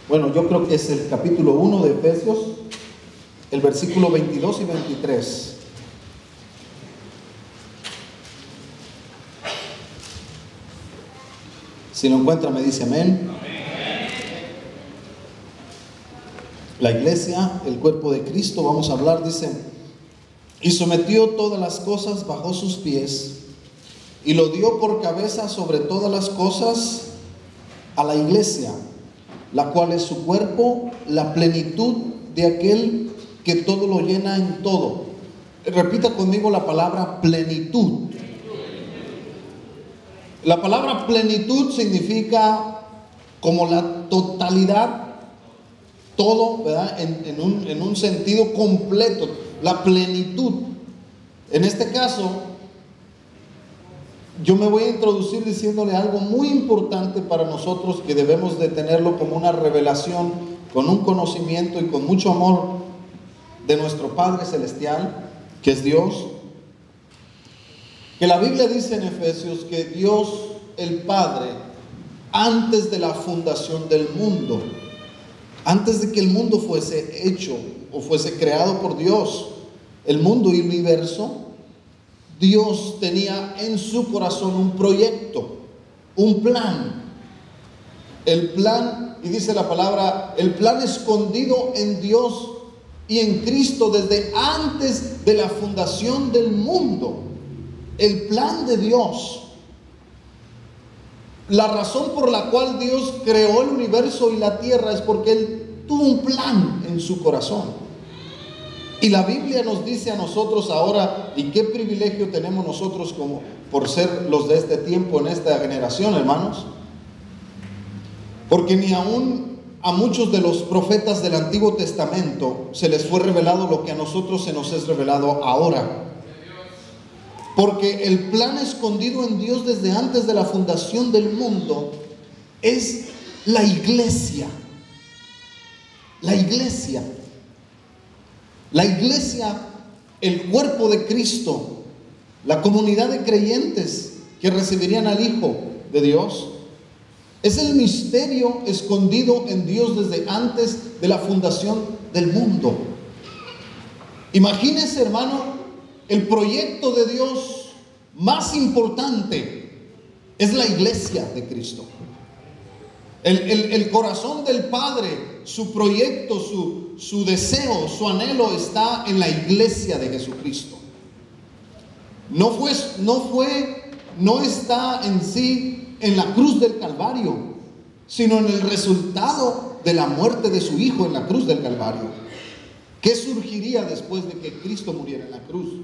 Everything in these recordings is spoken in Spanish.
Bueno, yo creo que es el capítulo 1 de Efesios, el versículo 22 y 23. Si lo encuentra, me dice amén. La iglesia, el cuerpo de Cristo, vamos a hablar, dice: y sometió todas las cosas bajo sus pies, y lo dio por cabeza sobre todas las cosas a la iglesia, la cual es su cuerpo, la plenitud de aquel que todo lo llena en todo. Repita conmigo la palabra plenitud. La palabra plenitud significa como la totalidad, todo, ¿verdad? En un sentido completo, la plenitud. En este caso, yo me voy a introducir diciéndole algo muy importante para nosotros, que debemos de tenerlo como una revelación, con un conocimiento y con mucho amor de nuestro Padre Celestial, que es Dios. Que la Biblia dice en Efesios que Dios, el Padre, antes de la fundación del mundo, antes de que el mundo fuese hecho o fuese creado por Dios, el mundo y el universo, Dios tenía en su corazón un proyecto, un plan. El plan, y dice la palabra, el plan escondido en Dios y en Cristo desde antes de la fundación del mundo. El plan de Dios. La razón por la cual Dios creó el universo y la tierra es porque Él tuvo un plan en su corazón. Y la Biblia nos dice a nosotros ahora, y qué privilegio tenemos nosotros como por ser los de este tiempo, en esta generación, hermanos, porque ni aún a muchos de los profetas del Antiguo Testamento se les fue revelado lo que a nosotros se nos es revelado ahora. Porque el plan escondido en Dios desde antes de la fundación del mundo es la iglesia. La iglesia. La iglesia, el cuerpo de Cristo, la comunidad de creyentes que recibirían al Hijo de Dios, es el misterio escondido en Dios desde antes de la fundación del mundo. Imagínese, hermano, el proyecto de Dios más importante es la iglesia de Cristo. El corazón del Padre, su proyecto, su deseo, su anhelo está en la iglesia de Jesucristo. No está en sí en la cruz del Calvario, sino en el resultado de la muerte de su Hijo en la cruz del Calvario. ¿Qué surgiría después de que Cristo muriera en la cruz?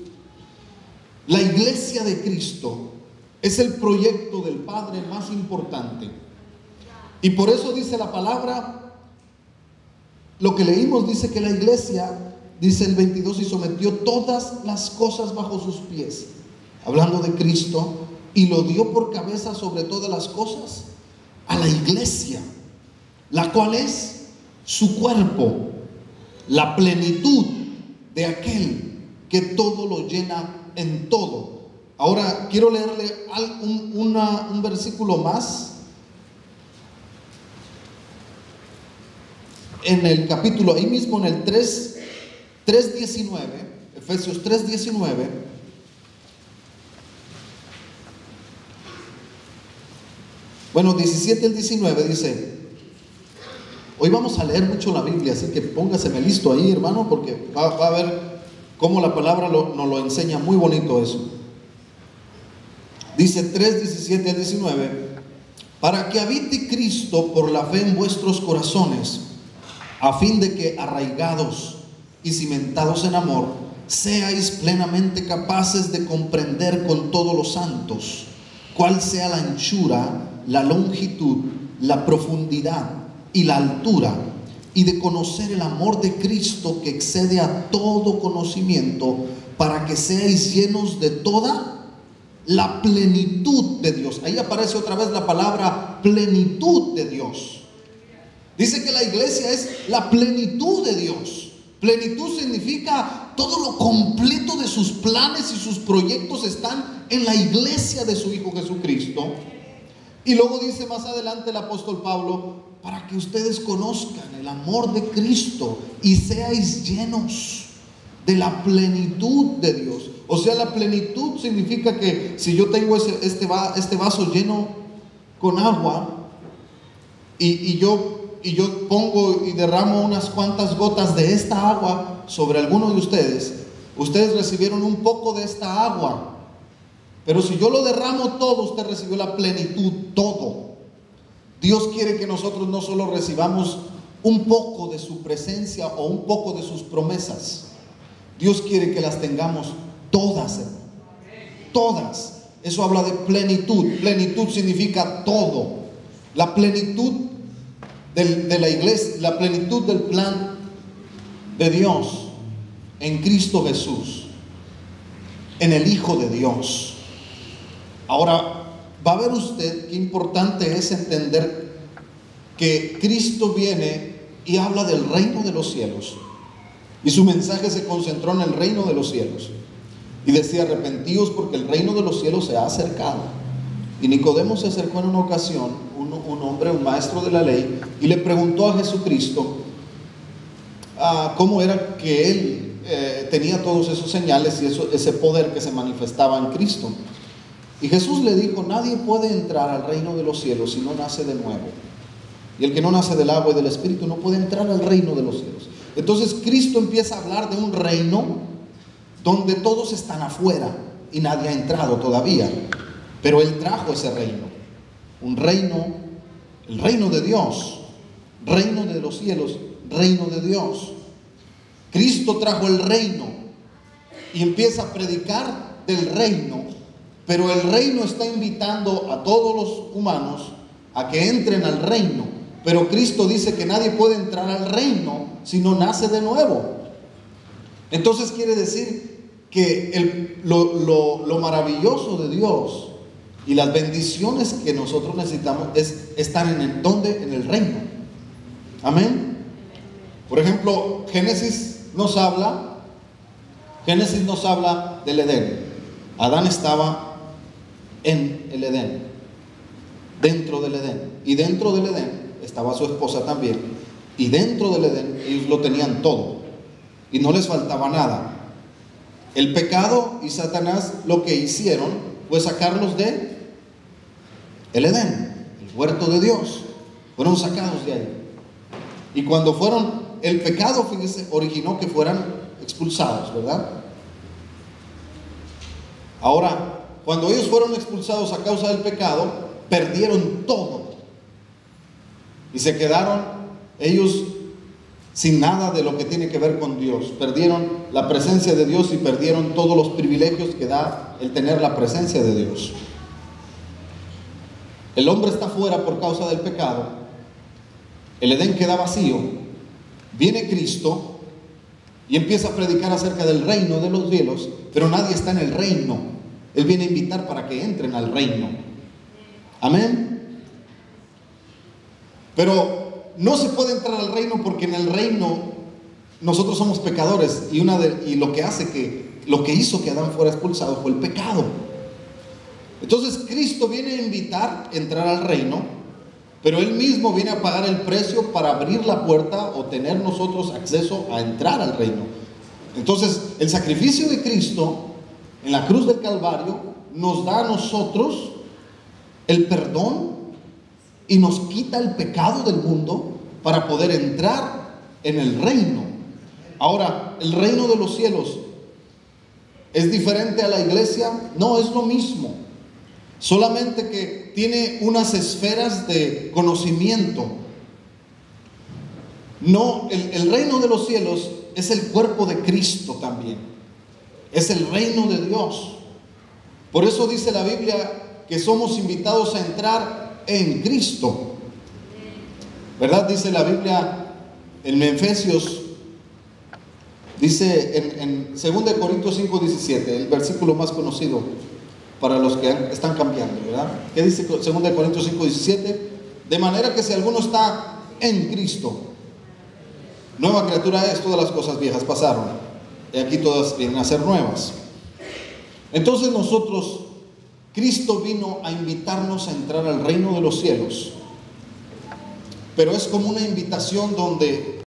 La iglesia de Cristo es el proyecto del Padre más importante. Y por eso dice la palabra, lo que leímos dice que la iglesia, dice el 22, y sometió todas las cosas bajo sus pies, hablando de Cristo, y lo dio por cabeza sobre todas las cosas a la iglesia, la cual es su cuerpo, la plenitud de aquel que todo lo llena en todo. Ahora quiero leerle un versículo más. En el capítulo, ahí mismo en el 3:19, Efesios 3:19, bueno, 17 al 19 dice, hoy vamos a leer mucho la Biblia, así que póngaseme listo ahí, hermano, porque va a ver cómo la palabra nos lo enseña muy bonito eso. Dice 3:17 al 19, para que habite Cristo por la fe en vuestros corazones, a fin de que, arraigados y cimentados en amor, seáis plenamente capaces de comprender con todos los santos cuál sea la anchura, la longitud, la profundidad y la altura, y de conocer el amor de Cristo que excede a todo conocimiento, para que seáis llenos de toda la plenitud de Dios. Ahí aparece otra vez la palabra plenitud de Dios. Dice que la iglesia es la plenitud de Dios. Plenitud significa todo lo completo de sus planes y sus proyectos están en la iglesia de su Hijo Jesucristo. Y luego dice más adelante el apóstol Pablo, para que ustedes conozcan el amor de Cristo y seáis llenos de la plenitud de Dios. O sea, la plenitud significa que si yo tengo este vaso lleno con agua y yo pongo y derramo unas cuantas gotas de esta agua sobre alguno de ustedes, ustedes recibieron un poco de esta agua. Pero si yo lo derramo todo, usted recibió la plenitud, todo. Dios quiere que nosotros no solo recibamos un poco de su presencia o un poco de sus promesas. Dios quiere que las tengamos todas, hermano. Todas. Eso habla de plenitud. Plenitud significa todo. La plenitud de la iglesia, la plenitud del plan de Dios en Cristo Jesús, en el Hijo de Dios. Ahora, va a ver usted qué importante es entender que Cristo viene y habla del reino de los cielos. Y su mensaje se concentró en el reino de los cielos. Y decía: arrepentíos porque el reino de los cielos se ha acercado. Y Nicodemo se acercó en una ocasión, un hombre, un maestro de la ley, y le preguntó a Jesucristo cómo era que él tenía todos esos señales y ese poder que se manifestaba en Cristo. Y Jesús le dijo: nadie puede entrar al reino de los cielos si no nace de nuevo. Y el que no nace del agua y del Espíritu no puede entrar al reino de los cielos. Entonces Cristo empieza a hablar de un reino donde todos están afuera y nadie ha entrado todavía. Pero Él trajo ese reino. Un reino, el reino de Dios, reino de los cielos, reino de Dios. Cristo trajo el reino y empieza a predicar del reino. Pero el reino está invitando a todos los humanos a que entren al reino. Pero Cristo dice que nadie puede entrar al reino si no nace de nuevo. Entonces quiere decir que lo maravilloso de Dios y las bendiciones que nosotros necesitamos es estar en el reino. Amén. Por ejemplo, Génesis nos habla del Edén. Adán estaba en el Edén, dentro del Edén, y dentro del Edén estaba su esposa también, y dentro del Edén ellos lo tenían todo y no les faltaba nada. El pecado y Satanás lo que hicieron fue sacarlos de el Edén, el huerto de Dios. Fueron sacados de ahí, y cuando fueron, el pecado, fíjese, originó que fueran expulsados, ¿verdad? Ahora, cuando ellos fueron expulsados a causa del pecado, perdieron todo y se quedaron ellos sin nada de lo que tiene que ver con Dios. Perdieron la presencia de Dios y perdieron todos los privilegios que da el tener la presencia de Dios. El hombre está fuera por causa del pecado. El Edén queda vacío. Viene Cristo y empieza a predicar acerca del reino de los cielos, pero nadie está en el reino. Él viene a invitar para que entren al reino. Amén. Pero no se puede entrar al reino porque en el reino nosotros somos pecadores, y lo que hizo que Adán fuera expulsado fue el pecado. Entonces Cristo viene a invitar a entrar al reino, pero Él mismo viene a pagar el precio para abrir la puerta o tener nosotros acceso a entrar al reino. Entonces el sacrificio de Cristo en la cruz del Calvario nos da a nosotros el perdón y nos quita el pecado del mundo para poder entrar en el reino. Ahora, el reino de los cielos ¿es diferente a la iglesia? No, es lo mismo, solamente que tiene unas esferas de conocimiento. No, el reino de los cielos es el cuerpo de Cristo también. Es el reino de Dios. Por eso dice la Biblia que somos invitados a entrar en Cristo, ¿verdad? Dice la Biblia en Efesios, dice en 2 Corintios 5:17, el versículo más conocido para los que están cambiando, ¿verdad? ¿Qué dice 2 Corintios 5:17? De manera que si alguno está en Cristo, nueva criatura es, todas las cosas viejas pasaron, y aquí todas vienen a ser nuevas. Entonces nosotros, Cristo vino a invitarnos a entrar al reino de los cielos. pero es como una invitación donde